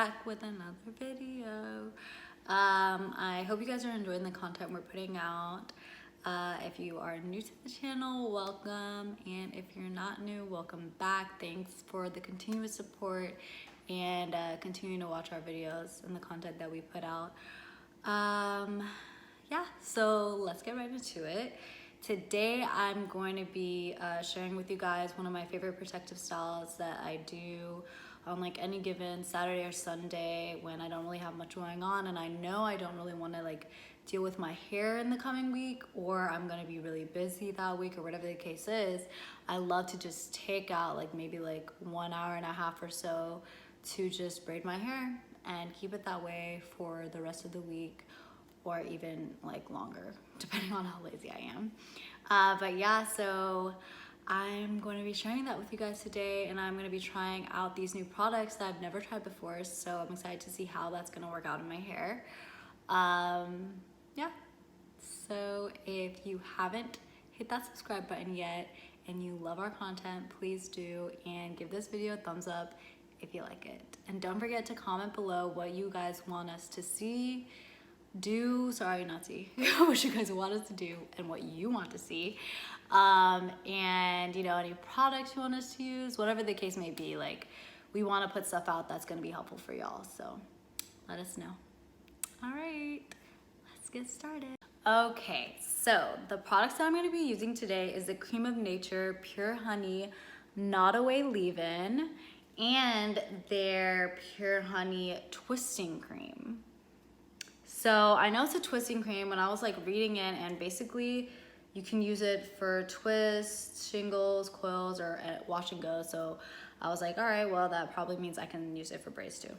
back with another video. I hope you guys are enjoying the content we're putting out. If you are new to the channel, welcome, and if you're not new, welcome back. Thanks for the continuous support and continuing to watch our videos and the content that we put out. Yeah, so let's get right into it. Today I'm going to be sharing with you guys one of my favorite protective styles that I do on like any given Saturday or Sunday when I don't really have much going on and I know I don't really want to like deal with my hair in the coming week, or I'm gonna be really busy that week, or whatever the case is. I love to just take out like maybe like 1.5 hours or so to just braid my hair and keep it that way for the rest of the week, or even like longer, depending on how lazy I am. But yeah, so I'm going to be sharing that with you guys today, and I'm going to be trying out these new products that I've never tried before, so I'm excited to see how that's going to work out in my hair. Yeah, so if you haven't hit that subscribe button yet and you love our content, please do, and give this video a thumbs up if you like it. And don't forget to comment below what you guys want us to see, what you guys want us to do and what you want to see. And you know, any products you want us to use, whatever the case may be, like we want to put stuff out that's going to be helpful for y'all, so let us know. All right, let's get started. Okay, so the products that I'm going to be using today is the Cream of Nature Pure Honey Not Away Leave-In and their Pure Honey Twisting Cream. So I know it's a twisting cream. When I was like reading it, and basically you can use it for twists, shingles, coils, or wash and go. So I was like, all right, well, that probably means I can use it for braids too.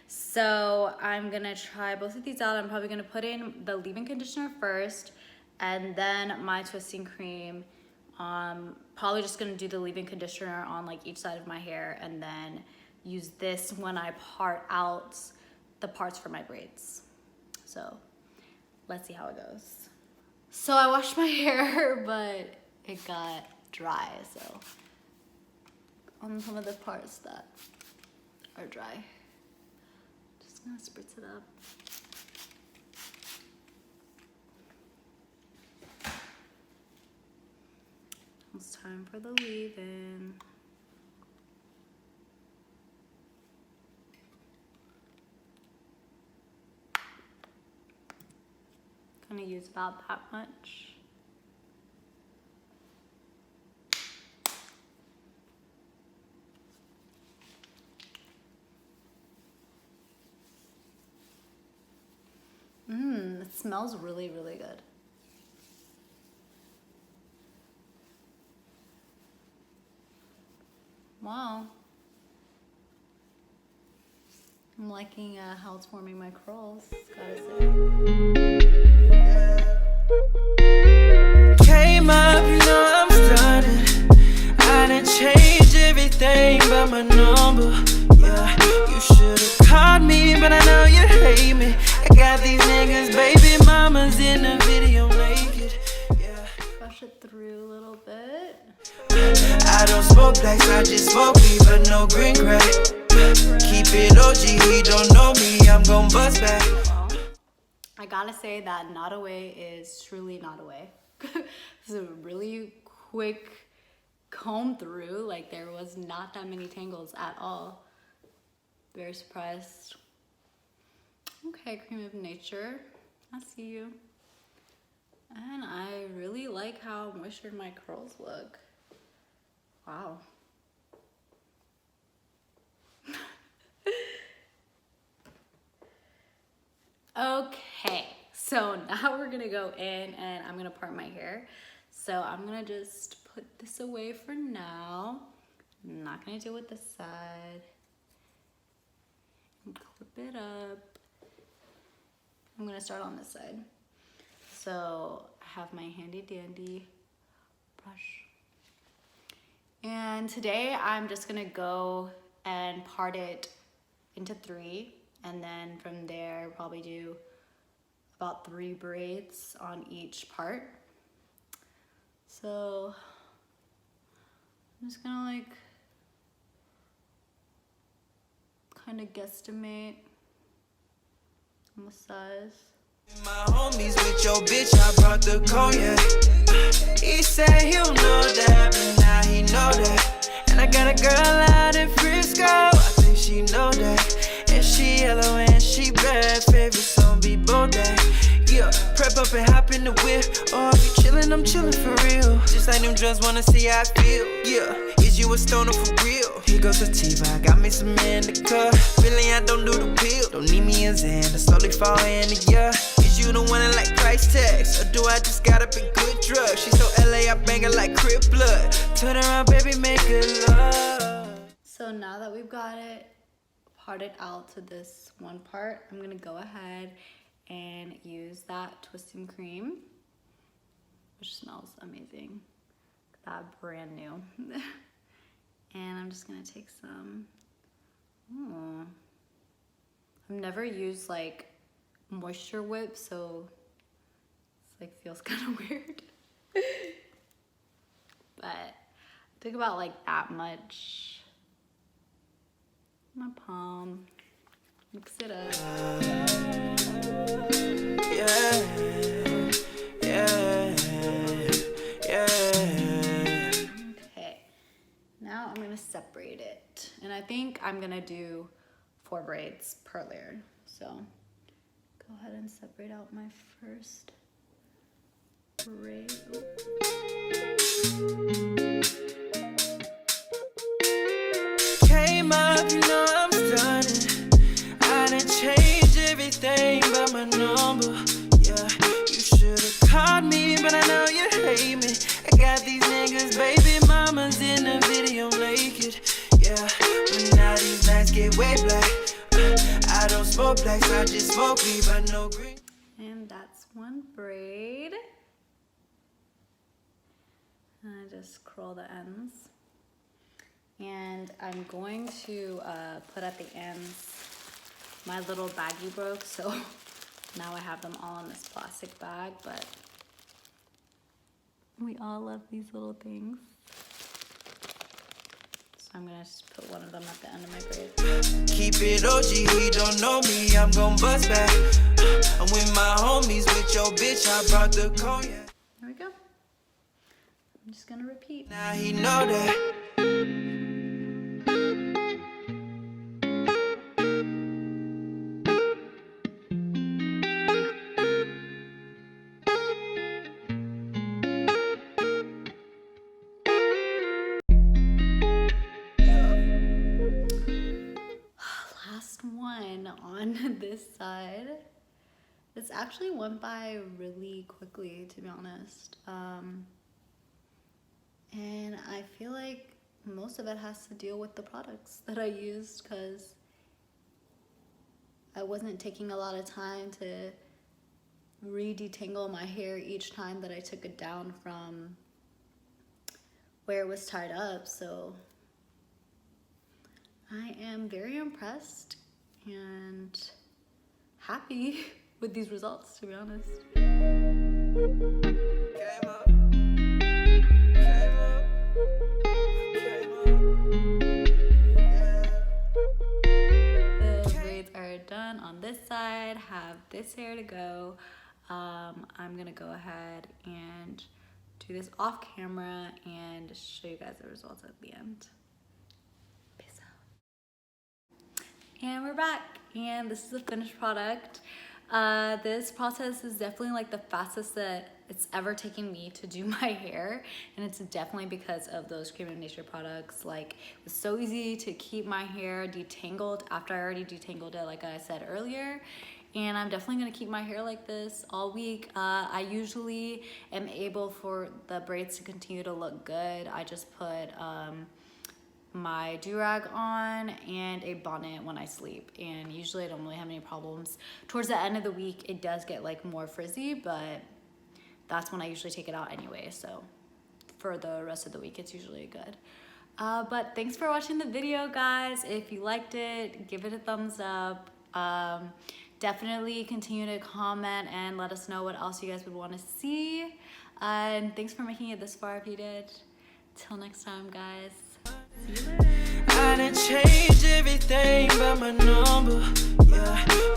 So I'm gonna try both of these out. I'm probably gonna put in the leave-in conditioner first and then my twisting cream. Probably just gonna do the leave-in conditioner on like each side of my hair and then use this when I part out the parts for my braids. So let's see how it goes. So I washed my hair, but it got dry. So on some of the parts that are dry, just gonna spritz it up. It's time for the leave-in. Gonna use about that much. It smells really, really good. Wow. I'm liking how it's forming my curls, gotta say. Came up, you know I'm started. I done changed everything but my number. Yeah, you should've called me, but I know you hate me. I got these niggas, baby mamas in the video naked. Yeah. Brush it through a little bit. I don't smoke blacks, I just smoke weed, but no green crack. Keep it OG, he don't know me, I'm gon' bust back. I gotta say that Not Away is truly not away. This is a really quick comb through, like there was not that many tangles at all. Very surprised. Okay, Cream of Nature, I see you. And I really like how moistured my curls look. Wow. Okay, so now we're gonna go in and I'm gonna part my hair. So I'm gonna just put this away for now. I'm not gonna deal with this side. And clip it up. I'm gonna start on this side. So I have my handy dandy brush. And today I'm just gonna go and part it into 3. And then from there, probably do about 3 braids on each part. So I'm just gonna like kind of guesstimate on the size. My homies with your bitch, I brought the cognac. He said he'll know that, but now he know that. And I got a girl out in Frisco, I think she know that. And she yellow and she bad, favorite song be Bodak. Yeah, prep up and hop in the whip. Oh, if you chillin', I'm chillin' for real. Just like them drugs, wanna see how I feel. Yeah, is you a stoner for real? Here goes sativa, I got me some indica. Feeling I don't do the pill, don't need me a Xan. I slowly fall in the yeah. Is you the one that like price tags? Or do I just got up in good drugs? She so LA, I bang her like Crip blood. Turn around, baby, make it love. So now that we've got it parted out to this one part, I'm gonna go ahead and use that twisting cream, which smells amazing. That brand new. And I'm just gonna take some. Ooh. I've never used like moisture whip, so it's like feels kind of weird. But I took about like that much. My palm. Mix it up. Yeah, yeah, yeah. Okay, now I'm gonna separate it. And I think I'm gonna do 4 braids per layer. So go ahead and separate out my first braid. Came up, you know I'm stunning. I done changed everything but my number. Yeah, you should've called me, but I know you hate me. I got these niggas, baby mamas in the video naked. Yeah, but now these nights get way black. I don't smoke blacks, I just smoke weed, but no green. And that's one braid. And I just curl the ends. And I'm going to put at the ends, my little baggie broke, so now I have them all in this plastic bag, but we all love these little things. So I'm gonna just put one of them at the end of my braid. Keep it OG, he don't know me, I'm gon' bust back. I'm with my homies, with your bitch, I brought the cognac. There we go. I'm just gonna repeat. Now he know that. Last one on this side. This actually went by really quickly, to be honest. And I feel like most of it has to deal with the products that I used, because I wasn't taking a lot of time to re-detangle my hair each time that I took it down from where it was tied up. So I am very impressed and happy with these results, to be honest. The braids are done on this side, have this hair to go. I'm gonna go ahead and do this off camera and show you guys the results at the end. Peace out. And we're back, and this is the finished product. This process is definitely like the fastest that it's ever taken me to do my hair, and it's definitely because of those Cream of Nature products. Like, it was so easy to keep my hair detangled after I already detangled it, like I said earlier. And I'm definitely gonna keep my hair like this all week. I usually am able for the braids to continue to look good. I just put my do-rag on and a bonnet when I sleep, and usually I don't really have any problems. Towards the end of the week it does get like more frizzy, but that's when I usually take it out anyway, so for the rest of the week it's usually good. But thanks for watching the video, guys. If you liked it, give it a thumbs up. Definitely continue to comment and let us know what else you guys would want to see, and thanks for making it this far if you did. Till next time, guys. See you later. I done changed it. everything but my number. Yeah.